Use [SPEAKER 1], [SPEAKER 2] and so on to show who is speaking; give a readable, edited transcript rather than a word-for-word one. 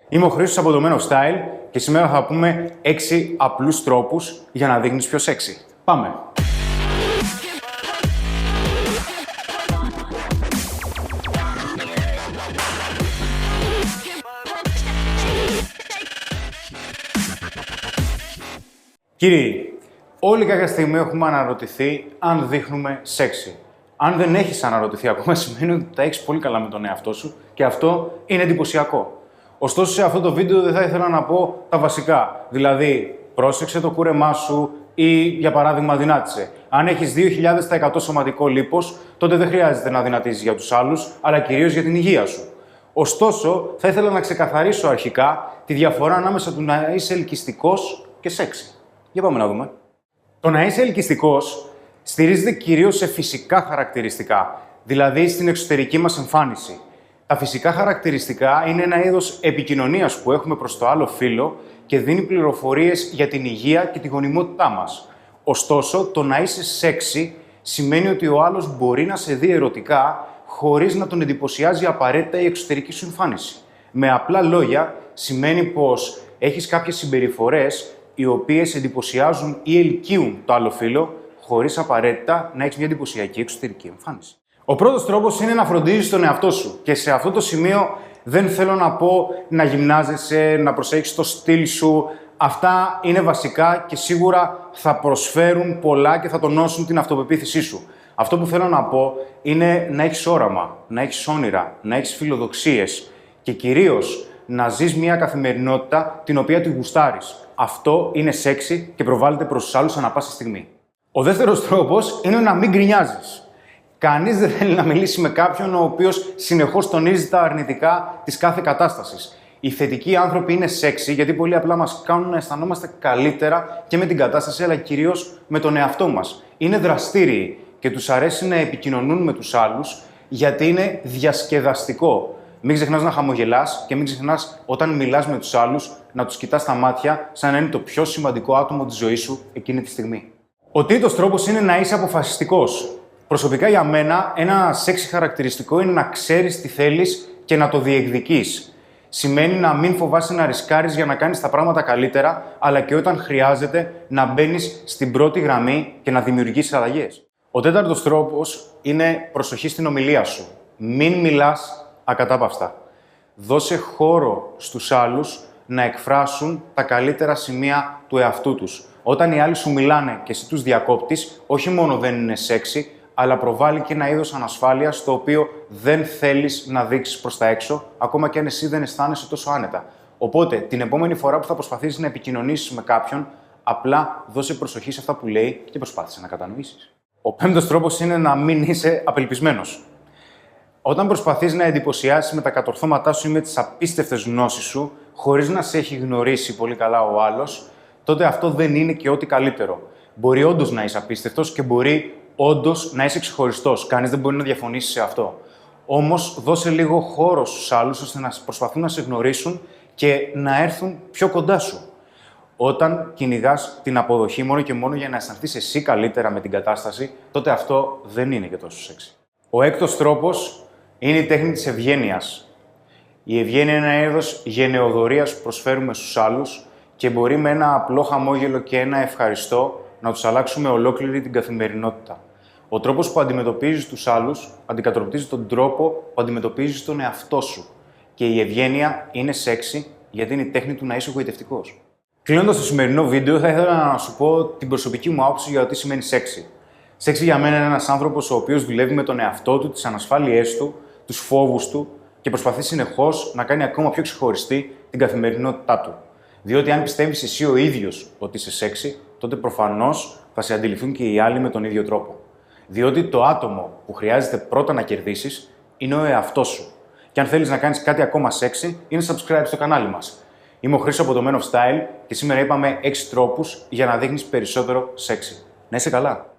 [SPEAKER 1] Είμαι ο Χρήστος από το Men of Style και σήμερα θα πούμε 6 απλούς τρόπους για να δείχνεις πιο sexy. Πάμε! Κύριοι, όλοι κάποια στιγμή έχουμε αναρωτηθεί αν δείχνουμε sexy. Αν δεν έχεις αναρωτηθεί ακόμα, σημαίνει ότι τα έχεις πολύ καλά με τον εαυτό σου και αυτό είναι εντυπωσιακό. Ωστόσο, σε αυτό το βίντεο δεν θα ήθελα να πω τα βασικά. Δηλαδή, πρόσεξε το κούρεμά σου ή, για παράδειγμα, δυνάτησε. Αν έχεις 2.000% σωματικό λίπος, τότε δεν χρειάζεται να δυνατήσεις για τους άλλους, αλλά κυρίως για την υγεία σου. Ωστόσο, θα ήθελα να ξεκαθαρίσω αρχικά τη διαφορά ανάμεσα του να είσαι ελκυστικός και sexy. Για πάμε να δούμε. Το να είσαι ελκυστικός στηρίζεται κυρίως σε φυσικά χαρακτηριστικά, δηλαδή στην εξωτερική μας εμφάνιση. Τα φυσικά χαρακτηριστικά είναι ένα είδος επικοινωνίας που έχουμε προς το άλλο φύλο και δίνει πληροφορίες για την υγεία και τη γονιμότητά μας. Ωστόσο, το να είσαι sexy σημαίνει ότι ο άλλος μπορεί να σε δει ερωτικά χωρίς να τον εντυπωσιάζει απαραίτητα η εξωτερική σου εμφάνιση. Με απλά λόγια, σημαίνει πως έχεις κάποιες συμπεριφορές οι οποίες εντυπωσιάζουν ή ελκύουν το άλλο φύλο, χωρίς απαραίτητα να έχεις μια εντυπωσιακή εξωτερική εμφάνιση. Ο πρώτος τρόπος είναι να φροντίζεις τον εαυτό σου. Και σε αυτό το σημείο δεν θέλω να πω να γυμνάζεσαι, να προσέχεις το στυλ σου. Αυτά είναι βασικά και σίγουρα θα προσφέρουν πολλά και θα τονώσουν την αυτοπεποίθησή σου. Αυτό που θέλω να πω είναι να έχεις όραμα, να έχεις όνειρα, να έχεις φιλοδοξίες και κυρίως να ζεις μια καθημερινότητα την οποία τη γουστάρεις. Αυτό είναι sexy και προβάλλεται προς τους άλλους ανά πάσα στιγμή. Ο δεύτερος τρόπος είναι να μην γκρινιάζεις. Κανείς δεν θέλει να μιλήσει με κάποιον ο οποίος συνεχώς τονίζει τα αρνητικά της κάθε κατάστασης. Οι θετικοί άνθρωποι είναι sexy γιατί πολύ απλά μας κάνουν να αισθανόμαστε καλύτερα και με την κατάσταση αλλά κυρίως με τον εαυτό μας. Είναι δραστήριοι και τους αρέσει να επικοινωνούν με τους άλλους γιατί είναι διασκεδαστικό. Μην ξεχνάς να χαμογελάς και μην ξεχνάς όταν μιλάς με τους άλλους να τους κοιτάς στα μάτια σαν να είναι το πιο σημαντικό άτομο της ζωής σου εκείνη τη στιγμή. Ο τρίτος τρόπος είναι να είσαι αποφασιστικός. Προσωπικά για μένα, ένα sexy χαρακτηριστικό είναι να ξέρεις τι θέλεις και να το διεκδικείς. Σημαίνει να μην φοβάσαι να ρισκάρεις για να κάνεις τα πράγματα καλύτερα, αλλά και όταν χρειάζεται να μπαίνεις στην πρώτη γραμμή και να δημιουργήσεις αλλαγές. Ο τέταρτος τρόπος είναι προσοχή στην ομιλία σου. Μην μιλάς ακατάπαυστα. Δώσε χώρο στους άλλους να εκφράσουν τα καλύτερα σημεία του εαυτού τους. Όταν οι άλλοι σου μιλάνε και εσύ τους διακόπτεις, όχι μόνο δεν είναι sexy, αλλά προβάλλει και ένα είδος ανασφάλειας το οποίο δεν θέλεις να δείξεις προς τα έξω, ακόμα και αν εσύ δεν αισθάνεσαι τόσο άνετα. Οπότε, την επόμενη φορά που θα προσπαθήσεις να επικοινωνήσεις με κάποιον, απλά δώσε προσοχή σε αυτά που λέει και προσπάθησε να κατανοήσεις. Ο πέμπτος τρόπος είναι να μην είσαι απελπισμένος. Όταν προσπαθείς να εντυπωσιάσεις με τα κατορθώματά σου ή με τις απίστευτες γνώσεις σου, χωρίς να σε έχει γνωρίσει πολύ καλά ο άλλος, τότε αυτό δεν είναι και ό,τι καλύτερο. Μπορεί όντως να είσαι απίστευτος και μπορεί όντως να είσαι ξεχωριστός. Κανείς δεν μπορεί να διαφωνήσει σε αυτό. Όμως, δώσε λίγο χώρο στους άλλους ώστε να προσπαθούν να σε γνωρίσουν και να έρθουν πιο κοντά σου. Όταν κυνηγάς την αποδοχή μόνο και μόνο για να αισθανθείς εσύ καλύτερα με την κατάσταση, τότε αυτό δεν είναι και τόσο sexy. Ο έκτος τρόπος είναι η τέχνη της ευγένειας. Η ευγένεια είναι ένα είδος γενεοδωρίας που προσφέρουμε στους άλλους και μπορεί με ένα απλό χαμόγελο και ένα ευχαριστώ να τους αλλάξουμε ολόκληρη την καθημερινότητα. Ο τρόπος που αντιμετωπίζεις τους άλλους αντικατοπτρίζει τον τρόπο που αντιμετωπίζεις τον εαυτό σου. Και η ευγένεια είναι sexy γιατί είναι η τέχνη του να είσαι εγωιτευτικός. Κλείνοντας το σημερινό βίντεο, θα ήθελα να σου πω την προσωπική μου άποψη για το τι σημαίνει sexy. Sexy για μένα είναι ένας άνθρωπος ο οποίος δουλεύει με τον εαυτό του, τις ανασφάλειές του, τους φόβους του και προσπαθεί συνεχώς να κάνει ακόμα πιο ξεχωριστή την καθημερινότητά του. Διότι αν πιστεύεις εσύ ο ίδιος ότι είσαι sexy, τότε προφανώς θα σε αντιληφθούν και οι άλλοι με τον ίδιο τρόπο. Διότι το άτομο που χρειάζεται πρώτα να κερδίσεις είναι ο εαυτός σου. Και αν θέλεις να κάνεις κάτι ακόμα sexy, είναι subscribe στο κανάλι μας. Είμαι ο Χρήστος από το Men of Style και σήμερα είπαμε 6 τρόπους για να δείχνεις περισσότερο sexy. Να είσαι καλά!